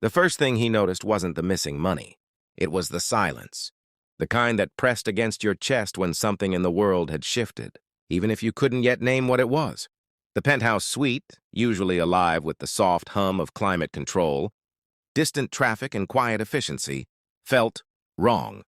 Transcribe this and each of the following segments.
The first thing he noticed wasn't the missing money. It was the silence. The kind that pressed against your chest when something in the world had shifted, even if you couldn't yet name what it was. The penthouse suite, usually alive with the soft hum of climate control, distant traffic and quiet efficiency, felt wrong.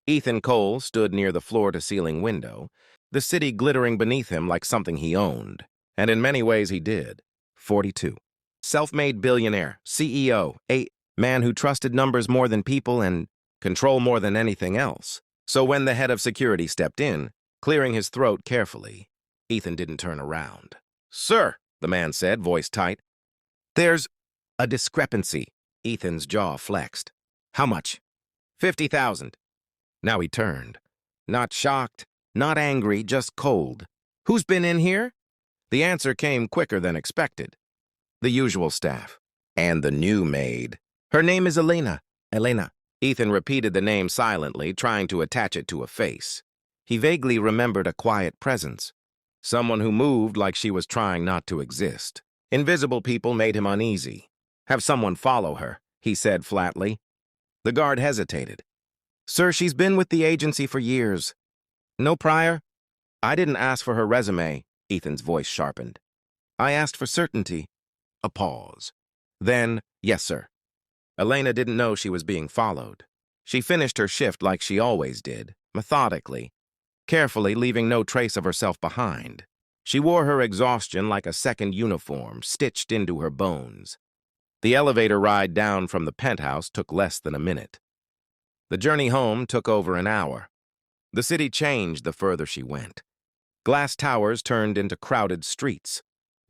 Ethan Cole stood near the floor-to-ceiling window, the city glittering beneath him like something he owned. And in many ways he did. 42. Self-made billionaire, CEO, a man who trusted numbers more than people and control more than anything else. So when the head of security stepped in, clearing his throat carefully, Ethan didn't turn around. "Sir," the man said, voice tight. "There's a discrepancy." Ethan's jaw flexed. "How much?" 50,000. Now he turned. Not shocked, not angry, just cold. "Who's been in here?" The answer came quicker than expected. The usual staff. And the new maid. "Her name is Elena." Elena. Ethan repeated the name silently, trying to attach it to a face. He vaguely remembered a quiet presence. Someone who moved like she was trying not to exist. Invisible people made him uneasy. "Have someone follow her," he said flatly. The guard hesitated. "Sir, she's been with the agency for years." "No prior?" "I didn't ask for her resume," Ethan's voice sharpened. "I asked for certainty." A pause. Then, "Yes, sir." Elena didn't know she was being followed. She finished her shift like she always did, methodically, carefully leaving no trace of herself behind. She wore her exhaustion like a second uniform, stitched into her bones. The elevator ride down from the penthouse took less than a minute. The journey home took over an hour. The city changed the further she went. Glass towers turned into crowded streets,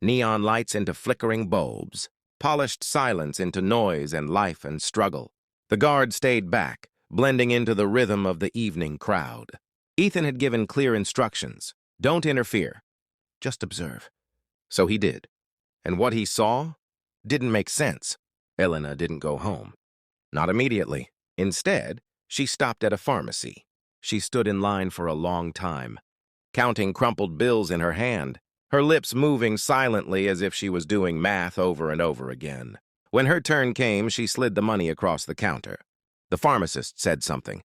neon lights into flickering bulbs, polished silence into noise and life and struggle. The guard stayed back, blending into the rhythm of the evening crowd. Ethan had given clear instructions. Don't interfere. Just observe. So he did. And what he saw didn't make sense. Elena didn't go home. Not immediately. Instead, she stopped at a pharmacy. She stood in line for a long time, counting crumpled bills in her hand, her lips moving silently as if she was doing math over and over again. When her turn came, she slid the money across the counter. The pharmacist said something.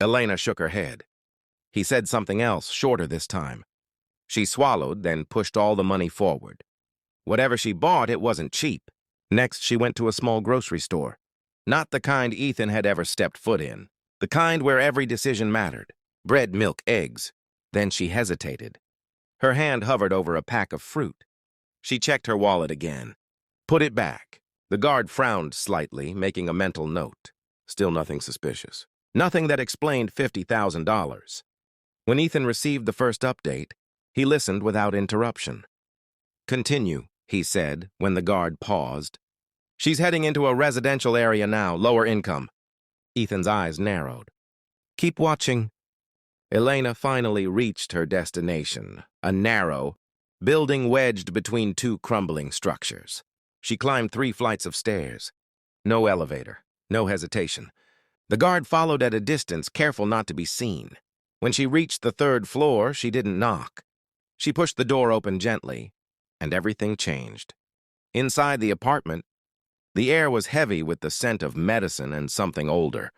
Elena shook her head. He said something else, shorter this time. She swallowed, then pushed all the money forward. Whatever she bought, it wasn't cheap. Next, she went to a small grocery store. Not the kind Ethan had ever stepped foot in. The kind where every decision mattered. Bread, milk, eggs. Then she hesitated. Her hand hovered over a pack of fruit. She checked her wallet again. Put it back. The guard frowned slightly, making a mental note. Still nothing suspicious. Nothing that explained $50,000. When Ethan received the first update, he listened without interruption. "Continue," he said when the guard paused. "She's heading into a residential area now, lower income." Ethan's eyes narrowed. "Keep watching." Elena finally reached her destination, a narrow building wedged between two crumbling structures. She climbed 3 flights of stairs. No elevator, no hesitation. The guard followed at a distance, careful not to be seen. When she reached the 3rd floor, she didn't knock. She pushed the door open gently, and everything changed. Inside the apartment, the air was heavy with the scent of medicine and something older,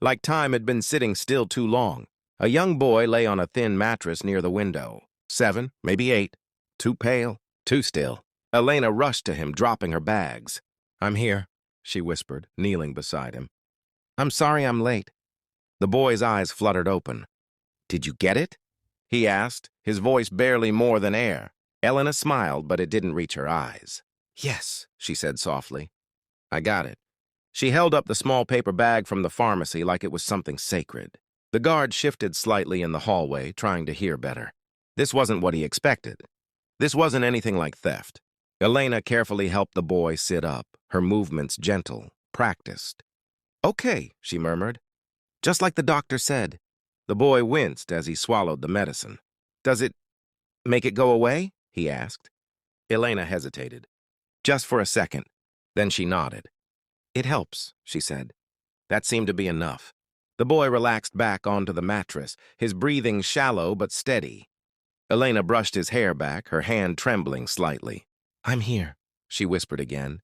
like time had been sitting still too long. A young boy lay on a thin mattress near the window. 7, maybe 8. Too pale, too still. Elena rushed to him, dropping her bags. "I'm here," she whispered, kneeling beside him. "I'm sorry I'm late." The boy's eyes fluttered open. "Did you get it?" he asked, his voice barely more than air. Elena smiled, but it didn't reach her eyes. "Yes," she said softly. "I got it." She held up the small paper bag from the pharmacy like it was something sacred. The guard shifted slightly in the hallway, trying to hear better. This wasn't what he expected. This wasn't anything like theft. Elena carefully helped the boy sit up, her movements gentle, practiced. "Okay," she murmured. "Just like the doctor said." The boy winced as he swallowed the medicine. "Does it make it go away?" he asked. Elena hesitated. Just for a second. Then she nodded. "It helps," she said. That seemed to be enough. The boy relaxed back onto the mattress, his breathing shallow but steady. Elena brushed his hair back, her hand trembling slightly. "I'm here," she whispered again.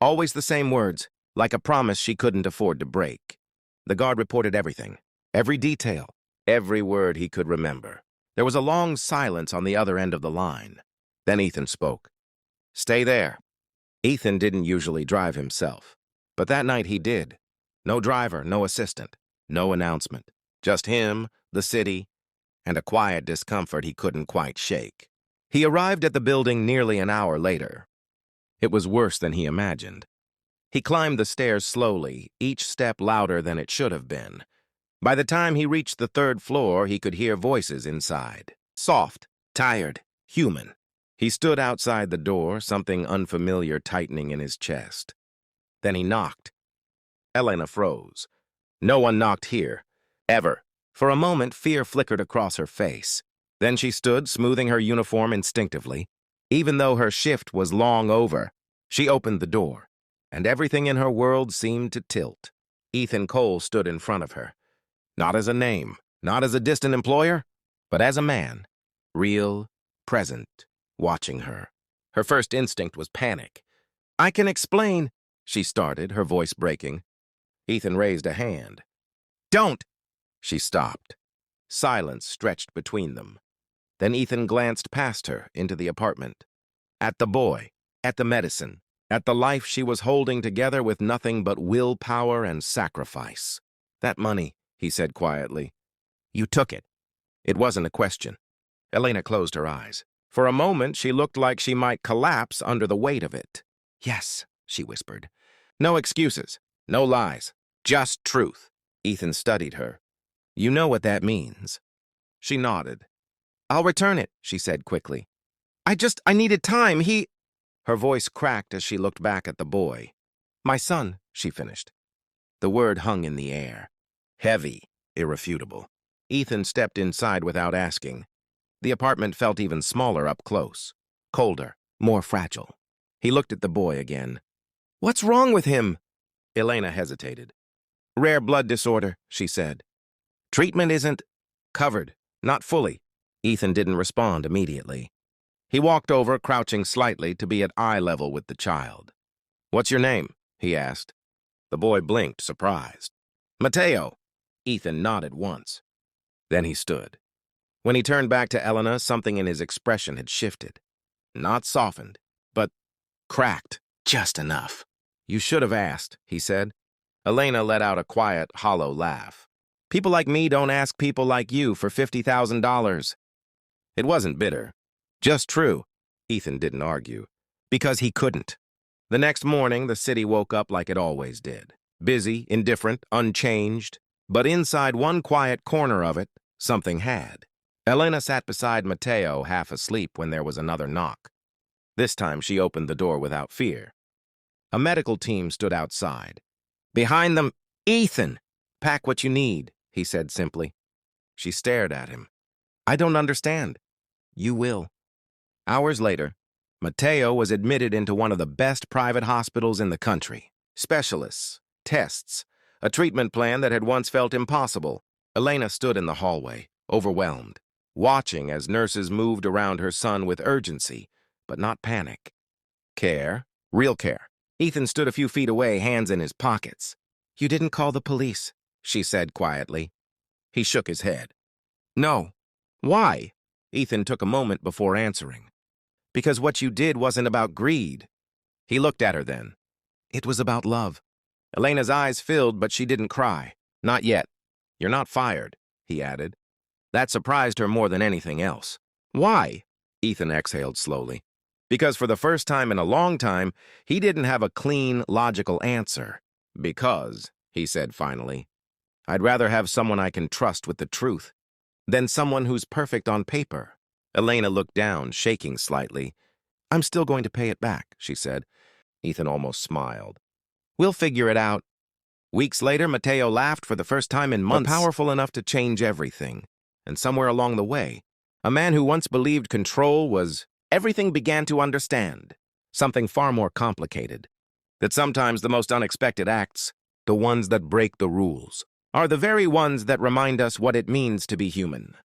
Always the same words. like a promise she couldn't afford to break. The guard reported everything, every detail, every word he could remember. There was a long silence on the other end of the line. Then Ethan spoke. "Stay there." Ethan didn't usually drive himself, but that night he did. No driver, no assistant, no announcement. Just him, the city, and a quiet discomfort he couldn't quite shake. He arrived at the building nearly an hour later. It was worse than he imagined. He climbed the stairs slowly, each step louder than it should have been. By the time he reached the third floor, he could hear voices inside. Soft, tired, human. He stood outside the door, something unfamiliar tightening in his chest. Then he knocked. Elena froze. No one knocked here. Ever. For a moment, fear flickered across her face. Then she stood, smoothing her uniform instinctively. Even though her shift was long over, she opened the door, and everything in her world seemed to tilt. Ethan Cole stood in front of her. Not as a name, not as a distant employer, but as a man. Real, present, watching her. Her first instinct was panic. "I can explain," she started, her voice breaking. Ethan raised a hand. "Don't!" She stopped. Silence stretched between them. Then Ethan glanced past her into the apartment. At the boy, at the medicine, at the life she was holding together with nothing but willpower and sacrifice. "That money," he said quietly. "You took it." It wasn't a question. Elena closed her eyes. For a moment, she looked like she might collapse under the weight of it. "Yes," she whispered. "No excuses, no lies, just truth." Ethan studied her. "You know what that means." She nodded. "I'll return it," she said quickly. I needed time, Her voice cracked as she looked back at the boy. "My son," she finished. The word hung in the air. Heavy, irrefutable. Ethan stepped inside without asking. The apartment felt even smaller up close. Colder, more fragile. He looked at the boy again. "What's wrong with him?" Elena hesitated. "Rare blood disorder," she said. "Treatment isn't covered, not fully." Ethan didn't respond immediately. He walked over, crouching slightly to be at eye level with the child. "What's your name?" he asked. The boy blinked, surprised. "Mateo." Ethan nodded once. Then he stood. When he turned back to Elena, something in his expression had shifted. Not softened, but cracked, just enough. "You should have asked," he said. Elena let out a quiet, hollow laugh. "People like me don't ask people like you for $50,000. It wasn't bitter. Just true. Ethan didn't argue. Because he couldn't. The next morning, the city woke up like it always did. Busy, indifferent, unchanged. But inside one quiet corner of it, something had. Elena sat beside Mateo, half asleep, when there was another knock. This time she opened the door without fear. A medical team stood outside. Behind them, "Ethan! Pack what you need," he said simply. She stared at him. "I don't understand." "You will." Hours later, Mateo was admitted into one of the best private hospitals in the country. Specialists, tests, a treatment plan that had once felt impossible. Elena stood in the hallway, overwhelmed, watching as nurses moved around her son with urgency, but not panic. Care, real care. Ethan stood a few feet away, hands in his pockets. "You didn't call the police," she said quietly. He shook his head. "No." "Why?" Ethan took a moment before answering. "Because what you did wasn't about greed." He looked at her then. "It was about love." Elena's eyes filled, but she didn't cry. "Not yet. You're not fired," he added. That surprised her more than anything else. "Why?" Ethan exhaled slowly. Because for the first time in a long time, he didn't have a clean, logical answer. "Because," he said finally, "I'd rather have someone I can trust with the truth than someone who's perfect on paper." Elena looked down, shaking slightly. "I'm still going to pay it back," she said. Ethan almost smiled. "We'll figure it out." Weeks later, Mateo laughed for the first time in months, but powerful enough to change everything. And somewhere along the way, a man who once believed control was everything began to understand something far more complicated. That sometimes the most unexpected acts, the ones that break the rules, are the very ones that remind us what it means to be human.